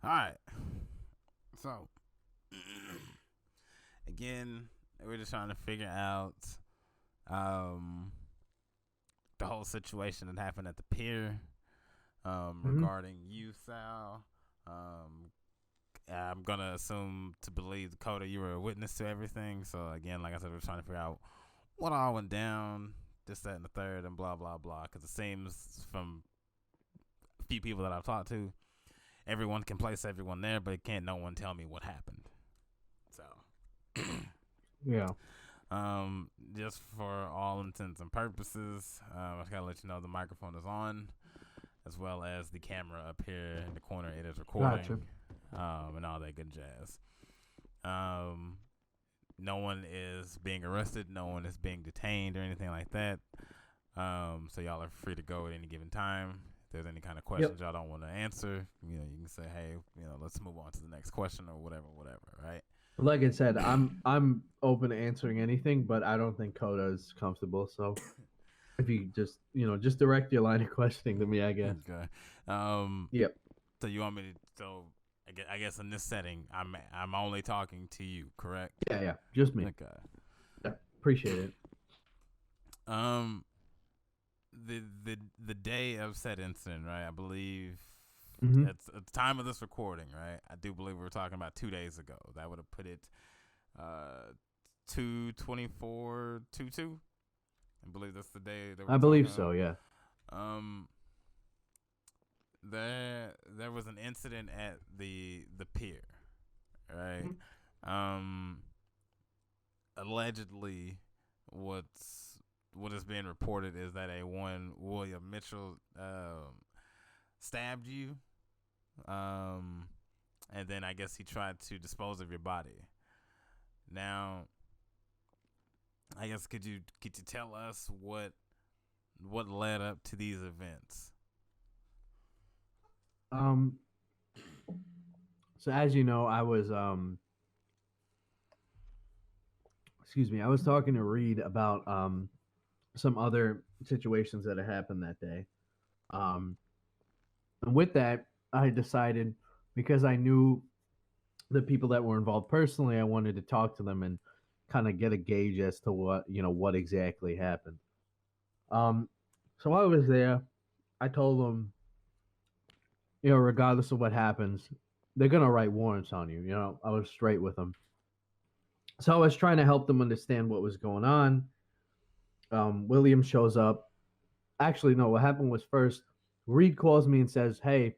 All right. So, again, we're just trying to figure out um, the whole situation that happened at the pier Hmm. regarding you, Sal. Um, I'm gonna assume to believe Dakota, you were a witness to everything. So again, like I said, we're trying to figure out what all went down, this, that, and the third, and blah blah blah. Because it seems from a few people that I've talked to, everyone can place everyone there, but can't no one tell me what happened. So, Yeah. just for all intents and purposes, I just gotta let you know the microphone is on, as well as the camera up here in the corner. It is Gotcha. recording, and all that good jazz. Um, no one is being arrested. No one is being detained or anything like that. So y'all are free to go at any given time. If there's any kind of Yep. questions y'all don't want to answer, you can say, hey, let's move on to the next question or whatever, right? Like I said, I'm open to answering anything, but I don't think Coda is comfortable. So if you just direct your line of questioning to me, I guess. Okay. Um, Yep. so you want me to? So I guess in this setting, I'm only talking to you, correct? Yeah, yeah. Just me. Okay. Yeah. Appreciate it. Um, the day of said incident, right? I believe Hmm. at the time of this recording, right? I do believe we were talking about 2 days ago. That would have put it 2/24/22. I believe that's the day that we're I talking believe so. about. Yeah. Um, there was an incident at the pier, right? Mhm. Um, allegedly, what is being reported is that a one William Mitchell stabbed you, um, and then I guess he tried to dispose of your body. Now, I guess could you tell us what led up to these events? Um. So as you know, I was excuse me, I was talking to Reed about some other situations that had happened that day. Um. And with that, I decided because I knew the people that were involved personally, I wanted to talk to them and kind of get a gauge as to what exactly happened. Um, so while I was there, I told them, regardless of what happens, they're gonna write warrants on you. I was straight with them. So I was trying to help them understand what was going on. William shows up. Actually, no. What happened was first, Reed calls me and says, "Hey,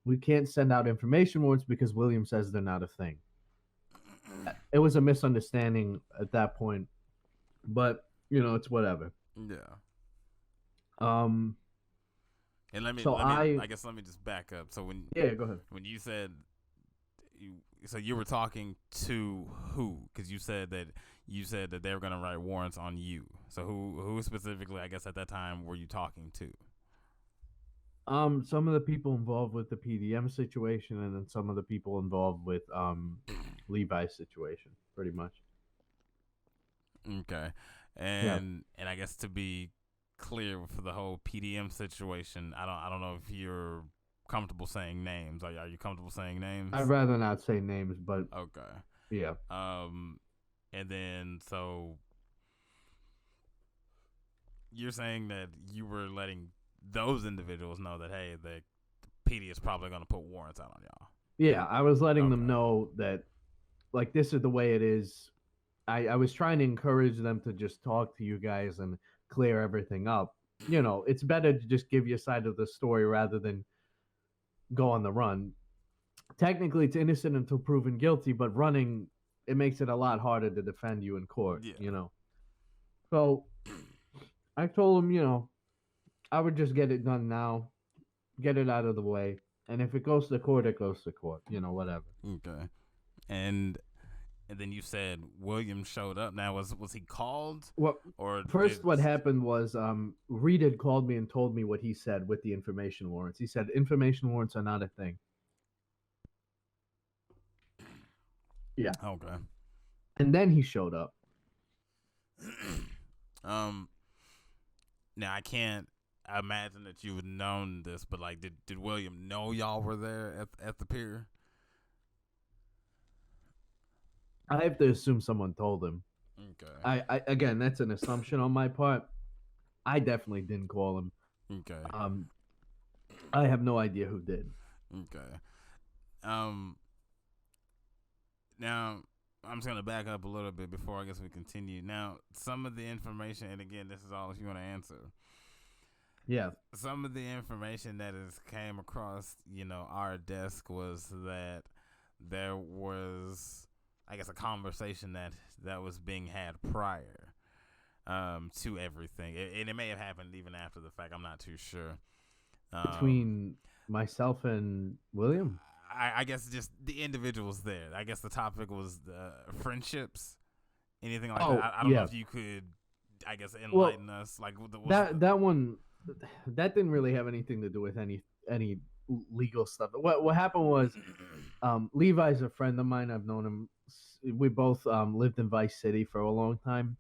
we can't send out information warrants because William says they're not a thing." It was a misunderstanding at that point, but it's whatever. Yeah. Um, And let me so let me I I guess let me just back up. So yeah, go ahead. when you said so you were talking to who? Because you said that they were gonna write warrants on you. So who specifically? I guess at that time were you talking to? Some of the people involved with the PDM situation, and then some of the people involved with Levi's situation, pretty much. Okay, Yeah. and I guess to be clear for the whole PDM situation, I don't know if you're comfortable saying names. Are you comfortable saying I'd names? rather not say names, but Okay. yeah. Um, and then so you're saying that you were letting those individuals know that hey, the PD is probably going to put warrants out on Yeah, I was letting y'all. them Okay. know that like this is the way it is. I was trying to encourage them to just talk to you guys and clear everything up. It's better to just give your side of the story rather than go on the run. Technically, it's innocent until proven guilty, but running it makes it a lot harder to defend you in court. Yeah. So I told him, I would just get it done now, get it out of the way, and if it goes to court, it goes to court. Whatever. Okay. And and then you said William showed up. Now was he called Well, or did? first, what happened was Reed had called me and told me what he said with the information warrants. He said information warrants are not a thing. Yeah, Okay. and then he showed up. um. Now I can't imagine that you would known this, but like, did William know y'all were there at the pier? I have to assume someone told him. Okay. I again, that's an assumption on my part. I definitely didn't call him. Okay. Um, I have no idea who did. Okay. Um. Now, I'm just gonna back up a little bit before I guess we continue. Now, some of the information, and again, this is all if you want to answer. Yeah. Some of the information that has came across, our desk was that there was, I guess, a conversation that was being had prior to everything, and it may have happened even after the fact. I'm not too sure. Between myself and William? I guess just the individuals there. I guess the topic was friendships, anything like that. I don't know if you could, I guess, enlighten us. Like that one, that didn't really have anything to do with any legal stuff. What happened was, Levi's a friend of mine. I've known him. We both lived in Vice City for a long time,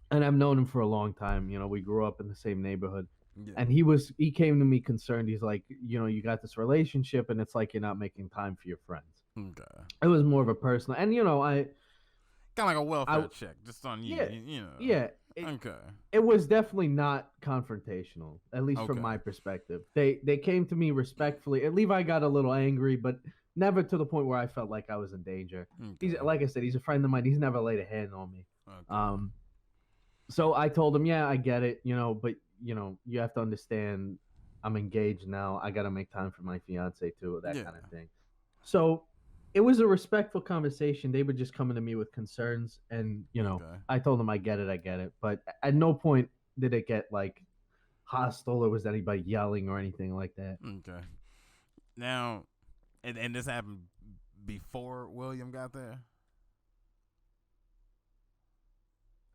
and I've known him for a long time. We grew up in the same neighborhood. Yeah. And he came to me concerned. He's like, you got this relationship, and it's like you're not making time for your friends. Okay. It was more of a personal, and I kind of like a welfare check, just on you. Yeah, yeah. It was definitely not confrontational, at least from my perspective. They came to me respectfully. And Levi got a little angry, but never to the point where I felt like I was in danger. He's, like I said, he's a friend of mine. He's never laid a hand on me. So I told him, yeah, I get it, but you have to understand, I'm engaged now. I got to make time for my fiance too, that kind of thing. So it was a respectful conversation. They were just coming to me with concerns, and I told them I get it, but at no point did it get like hostile or was anybody yelling or anything like that. Okay. Now, and this happened before William got there?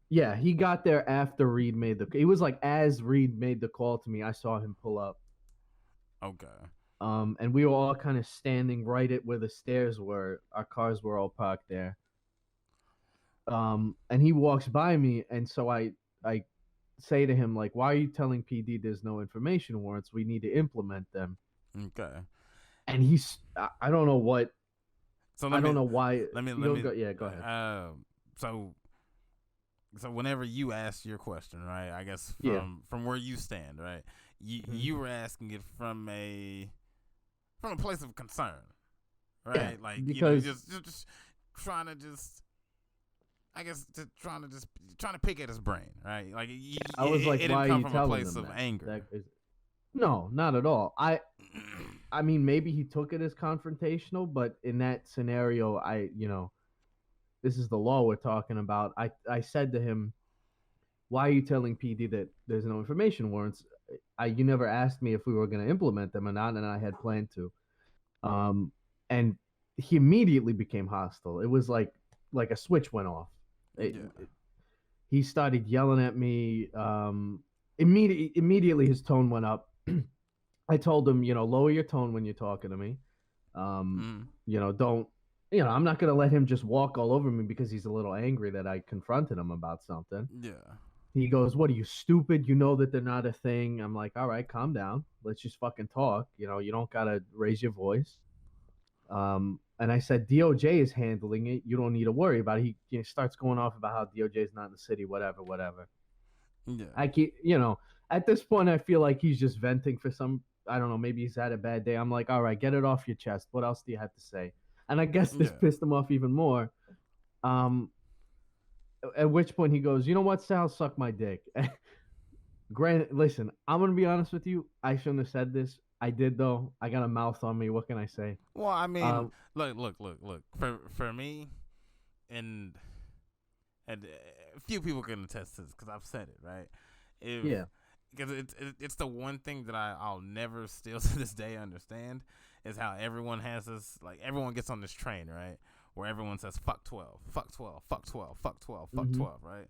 Yeah, he got there after Reed made the. It was like as Reed made the call to me, I saw him pull up. Okay. And we were all kind of standing right at where the stairs were. Our cars were all parked there. And he walks by me, and so I say to him, like, "Why are you telling PD there's no information warrants? We need to implement them." Okay. And I don't know what. So I don't know why. Let me. Go ahead. So whenever you asked your question, right? I guess from where you stand, right? You were asking it from a place of concern, right? Yeah, like because just trying to trying to pick at his brain, right? Like I was like, why are you telling him? It didn't come from a place of anger. No, not at all. I mean, maybe he took it as confrontational, but in that scenario, this is the law we're talking about. I said to him, why are you telling PD that there's no information warrants? You never asked me if we were going to implement them or not, and I had planned to. And he immediately became hostile. It was like a switch went off. He started yelling at me. Immediately his tone went up. I told him, lower your tone when you're talking to me. Don't. I'm not going to let him just walk all over me because he's a little angry that I confronted him about something. Yeah. He goes, what are you, stupid? You know that they're not a thing. I'm like, all right, calm down. Let's just fucking talk. You don't got to raise your voice. And I said, DOJ is handling it. You don't need to worry about it. He starts going off about how DOJ is not in the city, whatever. Yeah. I keep, at this point, I feel like he's just venting for I don't know, maybe he's had a bad day. I'm like, all right, get it off your chest. What else do you have to say? And I guess this pissed him off even more. At which point he goes, you know what, Sal, suck my dick. Granted, listen, I'm going to be honest with you. I shouldn't have said this. I did, though. I got a mouth on me. What can I say? Well, I mean, look. For me, and a few people can attest to this because I've said it, right? Because it's the one thing that I'll never still to this day understand is how everyone has this, like, everyone gets on this train, right? Where everyone says, fuck 12, fuck 12, fuck 12, fuck 12, fuck 12, right?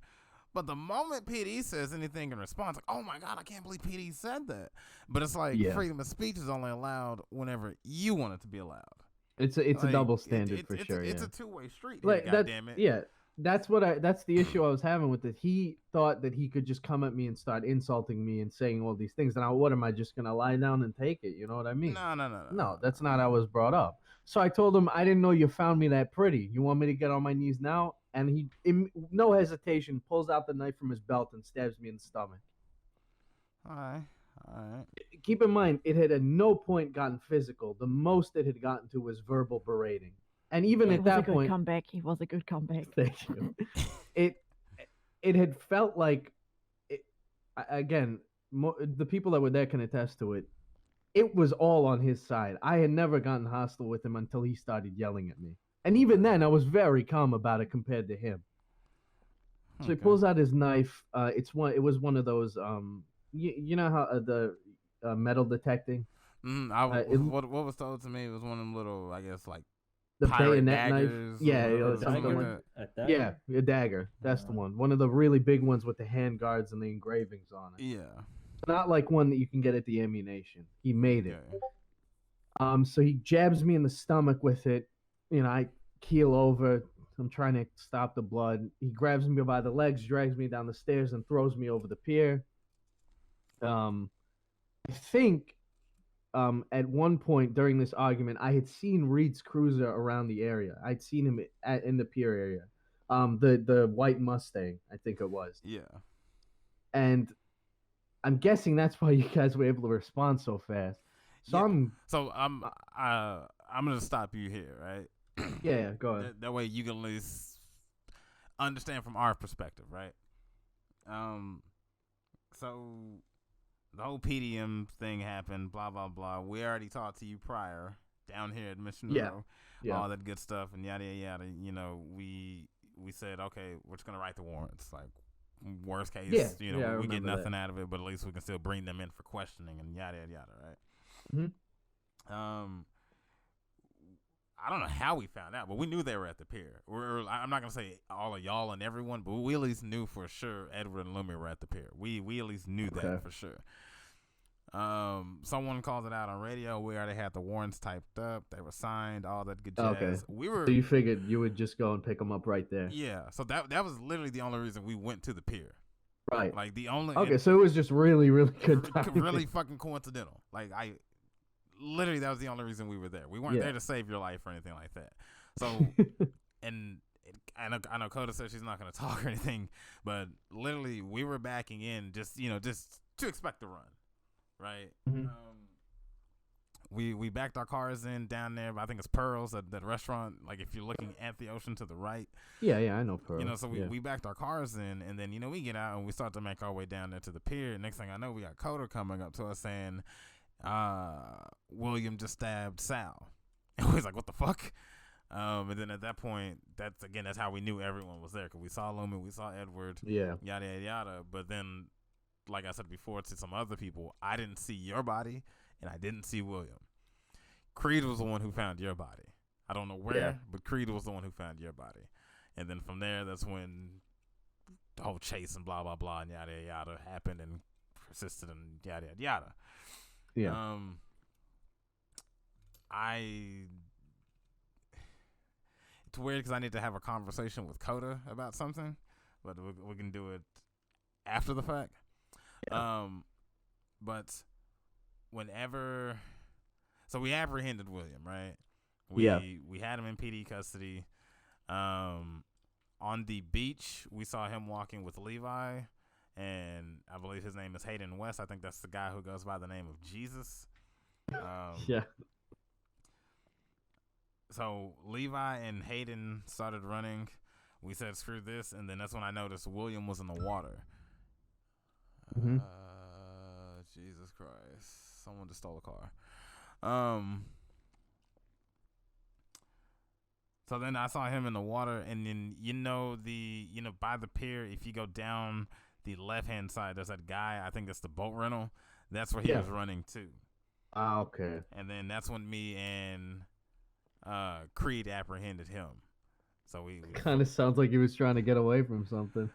But the moment PD says anything in response, like, oh my God, I can't believe PD said that. But it's like freedom of speech is only allowed whenever you want it to be allowed. It's a double standard for sure. It's a two-way street. Like, goddammit. Yeah. That's the issue I was having with it. He thought that he could just come at me and start insulting me and saying all these things. And what am I just gonna lie down and take it? You know what I mean? No. No, that's not how I was brought up. So I told him, I didn't know you found me that pretty. You want me to get on my knees now? And he, no hesitation, pulls out the knife from his belt and stabs me in the stomach. All right. All right. Keep in mind, it had at no point gotten physical. The most it had gotten to was verbal berating. And even It at was a that good point, comeback. It was a good comeback. thank you. It it had felt like, again, the people that were there can attest to it. It was all on his side. I had never gotten hostile with him until he started yelling at me. And even then, I was very calm about it compared to him. So he Okay. pulls out his knife. It was one of those. You know how the metal detecting, What was told to me was one of them little, I guess, like the pirate bayonet knife. daggers. Yeah, or that's something the like one. that. Yeah, a dagger. That's the one. One of the really big ones with the hand guards and the engravings on it. Yeah. Not like one that you can get at the ammunition. He made it. Okay. So he jabs me in the stomach with it. I keel over. I'm trying to stop the blood. He grabs me by the legs, drags me down the stairs, and throws me over the pier. I think at one point during this argument, I had seen Reed's cruiser around the area. I'd seen him in the pier area. The white Mustang, I think it was. Yeah. And I'm guessing that's why you guys were able to respond so fast. So I'm gonna stop you here, right? Yeah, go ahead. That way you can at least understand from our perspective, right? So the whole PDM thing happened, blah blah blah. We already talked to you prior down here at Mission Row, all that good stuff, and yada yada yada. We said, okay, we're just gonna write the warrants. Like, worst case, we get nothing out of it, but at least we can still bring them in for questioning and yada yada yada, right? Mm-hmm. I don't know how we found out, but we knew they were at the pier. I'm not gonna say all of y'all and everyone, but we at least knew for sure Edward and Lumi were at the pier. We at least knew that for sure. Someone called it out on radio. We already had the warrants typed up. They were signed. All that good jazz. Okay. So you figured you would just go and pick them up right there. Yeah. So that was literally the only reason we went to the pier. Right. Like the only. Okay, so it was just really, really good timing. Really fucking coincidental. Like literally, that was the only reason we were there. We weren't there to save your life or anything like that. So, and I know Coda said she's not going to talk or anything, but literally we were backing in just to expect the run, right? Mm-hmm. We backed our cars in down there. I think it's Pearls, that restaurant. Like, if you're looking at the ocean to the right. Yeah, I know Pearls. So we backed our cars in, and then we get out and we start to make our way down there to the pier. Next thing I know, we got Coda coming up to us saying, William just stabbed Sal. And we was like, what the fuck? And then at that point, that's how we knew everyone was there, because we saw Lumi, we saw Edward, yada yada yada. But then, like I said before to some other people, I didn't see your body and I didn't see William. Creed was the one who found your body. I don't know where, but Creed was the one who found your body. And then from there, that's when the whole chase and blah blah blah and yada yada happened and persisted and yada yada. Yeah. It's weird because I need to have a conversation with Coda about something, but we can do it after the fact. Yeah. But whenever, so we apprehended William, right? We had him in PD custody. On the beach, we saw him walking with Levi, and I believe his name is Hayden West. I think that's the guy who goes by the name of Jesus. Yeah. So Levi and Hayden started running. We said, screw this. And then that's when I noticed William was in the water. Mm-hmm. Jesus Christ. Someone just stole a car. So then I saw him in the water. And then, by the pier, if you go down the left-hand side, there's that guy. I think that's the boat rental. That's where he was running to. Ah, okay. And then that's when me and Creed apprehended him. So we kind of sounds like he was trying to get away from something.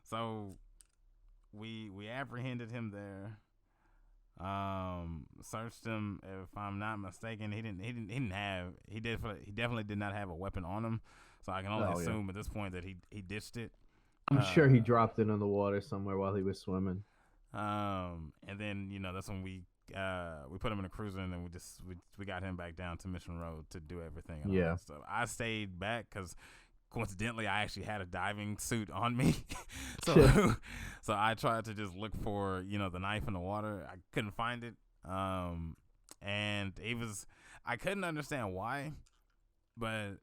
So we apprehended him there. Searched him. If I'm not mistaken, he definitely did not have a weapon on him. So I can only assume at this point that he ditched it. I'm sure he dropped it in the water somewhere while he was swimming. And then that's when we we put him in a cruiser, and then we got him back down to Mission Road to do everything and all Yeah. that stuff. I stayed back because coincidentally I actually had a diving suit on me, so so I tried to just look for the knife in the water. I couldn't find it, and I couldn't understand why, but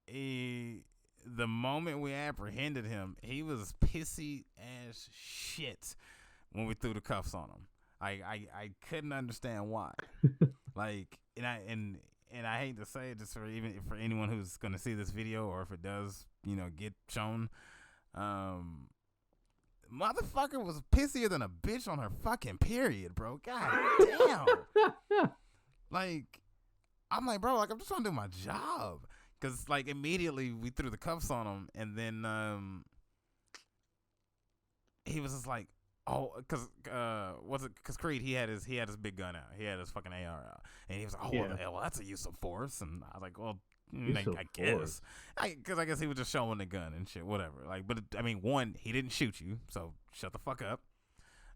the moment we apprehended him, he was pissy as shit when we threw the cuffs on him. I couldn't understand why. Like, and I hate to say it, just for anyone who's gonna see this video, or if it does, get shown, motherfucker was pissier than a bitch on her fucking period, bro. God damn. Like, I'm like, bro, like, I'm just trying to do my job. Cause like immediately we threw the cuffs on him, and then he was just like, oh, cause cause Creed he had his big gun out, he had his fucking AR out, and he was like, oh well, that's a use of force, and I was like, well, I guess, cause I guess he was just showing the gun and shit, whatever. Like, but I mean, one, he didn't shoot you, so shut the fuck up.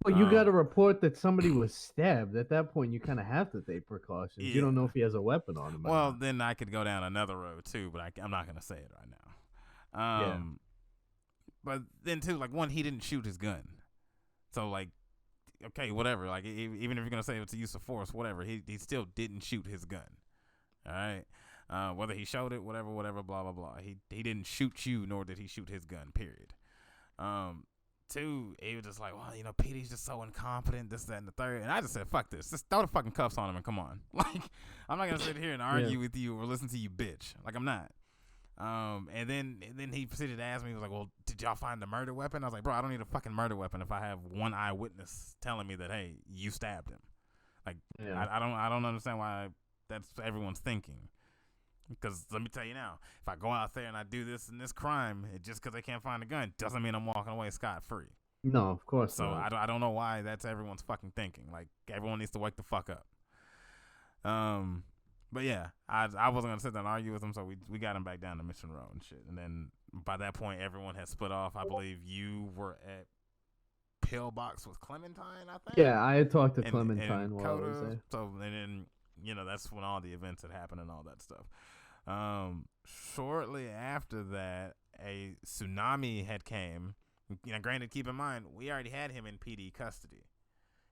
Well, you got a report that somebody was stabbed. At that point, you kind of have to take precautions. Yeah. You don't know if he has a weapon on him. Well, then I could go down another road too, but I'm not gonna say it right now. But then too, like, one, he didn't shoot his gun, so like, okay, whatever. Like, even if you're gonna say it's a use of force, whatever, he still didn't shoot his gun. All right, whether he showed it, whatever, blah blah blah. He didn't shoot you, nor did he shoot his gun. Period. Two, he was just like, well, Petey's just so incompetent, this, that, and the third. And I just said, fuck this. Just throw the fucking cuffs on him and come on. Like, I'm not going to sit here and argue with you or listen to you, bitch. Like, I'm not. And then he proceeded to ask me, he was like, well, did y'all find the murder weapon? I was like, bro, I don't need a fucking murder weapon if I have one eyewitness telling me that, hey, you stabbed him. Like, I don't understand why that's everyone's thinking. Because let me tell you now, if I go out there and I do this and this crime, just because they can't find a gun doesn't mean I'm walking away scot-free. No, of course so not. I don't know why that's everyone's fucking thinking. Like, everyone needs to wake the fuck up. But yeah, I wasn't going to sit there and argue with him, so we got him back down to Mission Road and shit. And then by that point, everyone had split off. I believe you were at Pillbox with Clementine, I think? Yeah, I had talked to Clementine while I was there. So, and then, that's when all the events had happened and all that stuff. Shortly after that, a tsunami had came. Granted, keep in mind, we already had him in PD custody.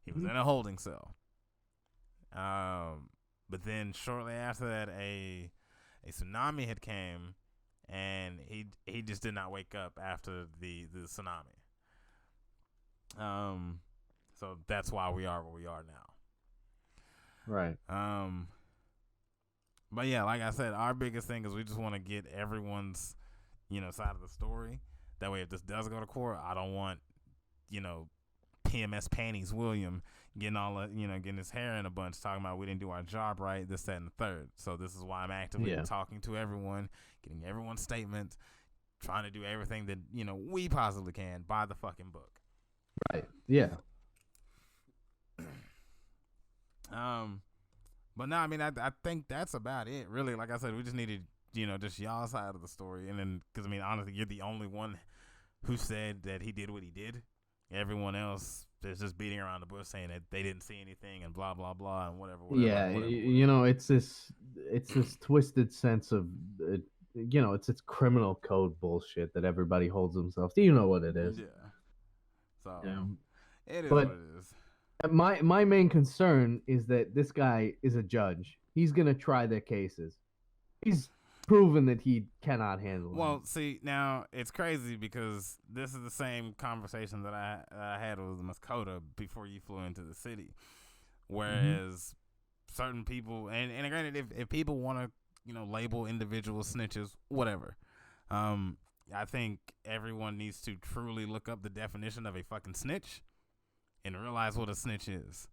He was in a holding cell. But then shortly after that, a tsunami had came, and he just did not wake up after the tsunami. So that's why we are where we are now. Right. But yeah, like I said, our biggest thing is we just want to get everyone's, side of the story. That way, if this does go to court, I don't want, PMS Panties William getting all, getting his hair in a bunch, talking about we didn't do our job right, this, that, and the third. So this is why I'm actively talking to everyone, getting everyone's statements, trying to do everything that, we possibly can by the fucking book. Right. Yeah. But no, I mean, I think that's about it, really. Like I said, we just needed, just y'all side of the story. And then, because, I mean, honestly, you're the only one who said that he did what he did. Everyone else is just beating around the bush saying that they didn't see anything and blah, blah, blah, and whatever. Yeah, it's this twisted sense of, it's criminal code bullshit that everybody holds themselves to. You know what it is. Yeah. So, it is what it is. My main concern is that this guy is a judge. He's going to try their cases. He's proven that he cannot handle it. Well, see, now it's crazy because this is the same conversation that I had with Ms. Coda before you flew into the city. Whereas certain people, and granted, if people want to, label individual snitches, whatever. I think everyone needs to truly look up the definition of a fucking snitch and realize what a snitch is.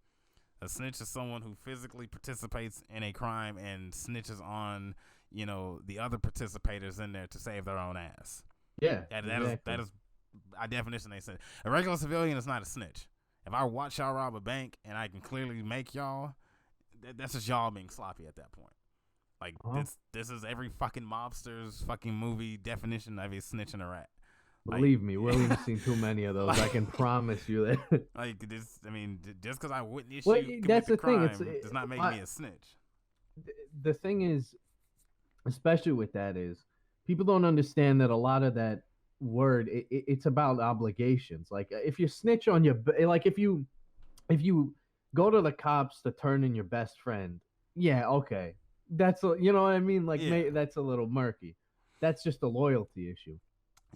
A snitch is someone who physically participates in a crime and snitches on, the other participators in there to save their own ass. Yeah, that is a definition they said. A regular civilian is not a snitch. If I watch y'all rob a bank and I can clearly make y'all, that's just y'all being sloppy at that point. Like, this is every fucking mobster's fucking movie definition of a snitch and a rat. Like, Believe me, William's seen too many of those. I can promise you that. like this. I mean, just because I witnessed Well, you commit that's the the thing. crime does not make me a snitch. The thing is, especially with that, is people don't understand that a lot of that word it's about obligations. Like if you snitch on your like if you go to the cops to turn in your best friend, yeah, okay, you know what I mean. Like Yeah, that's a little murky. That's just a loyalty issue.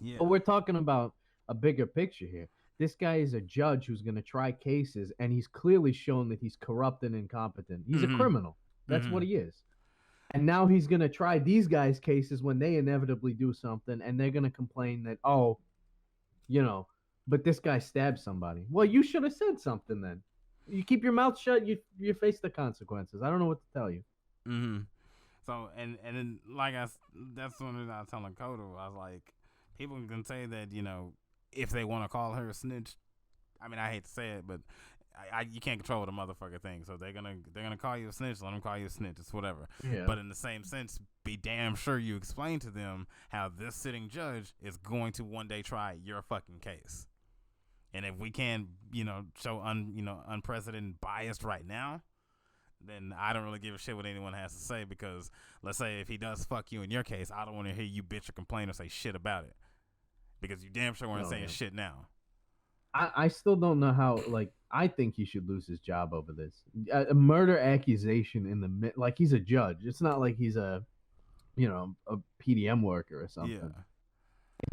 yeah. But we're talking about a bigger picture here. This guy is a judge who's going to try cases, and he's clearly shown that he's corrupt and incompetent. He's a Mm-hmm. criminal. That's Mm-hmm. what he is. And now he's going to try these guys' cases when they inevitably do something, and they're going to complain that, oh, you know, but this guy stabbed somebody. Well, you should have said something then. You keep your mouth shut, you face the consequences. I don't know what to tell you. Mm-hmm. So and then that's when I was telling Coda, I was like, people can say that if they want to call her a snitch. I mean, I hate to say it, but you can't control the motherfucker thing. So they're gonna call you a snitch. Let them call you a snitch. It's whatever. Yeah. But in the same sense, be damn sure you explain to them how this sitting judge is going to one day try your fucking case. And if we can, show unprecedented bias right now, then I don't really give a shit what anyone has to say, because let's say if he does fuck you in your case, I don't want to hear you bitch or complain or say shit about it, because you damn sure weren't saying shit now. I still don't know how. Like, I think he should lose his job over this. A murder accusation in the like he's a judge. It's not like he's a PDM worker or something. Yeah.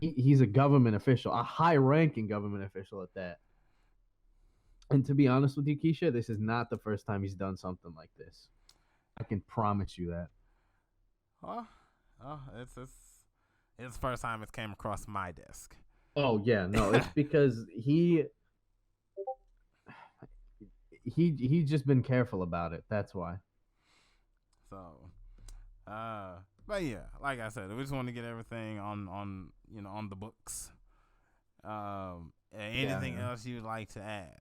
He's a government official, a high-ranking government official at that. And to be honest with you, Keisha, this is not the first time he's done something like this. I can promise you that. Oh, it's the first time it came across my desk. Oh yeah, no, it's because he's just been careful about it. That's why. So, but yeah, like I said, we just want to get everything on the books. Anything else you'd like to add?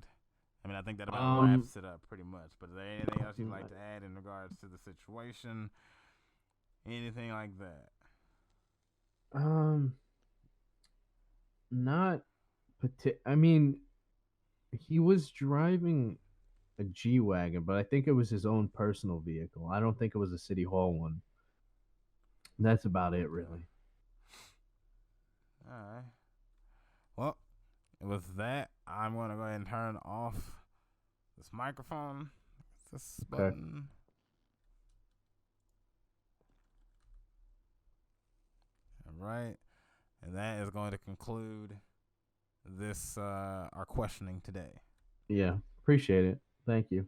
I mean, I think that about wraps it up pretty much. But is there anything else you'd like to add in regards to the situation? Anything like that? Not I mean, he was driving a G-Wagon, but I think it was his own personal vehicle. I don't think it was a City Hall one. That's about it, really. All right. Well, with that, I'm going to go ahead and turn off this microphone. This button. All right. And that is going to conclude this our questioning today. Yeah, appreciate it. Thank you.